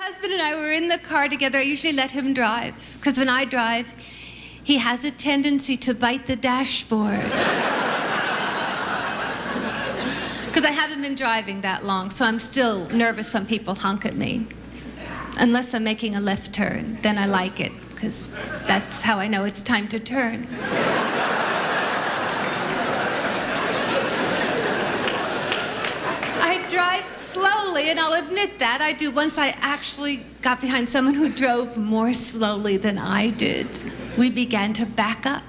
husband and I were in the car together, I usually let him drive. Because when I drive, he has a tendency to bite the dashboard. Because I haven't been driving that long, so I'm still nervous when people honk at me. Unless I'm making a left turn, then I like it, because that's how I know it's time to turn. I drive slowly, and I'll admit that. I do. Once I actually got behind someone who drove more slowly than I did. We began to back up.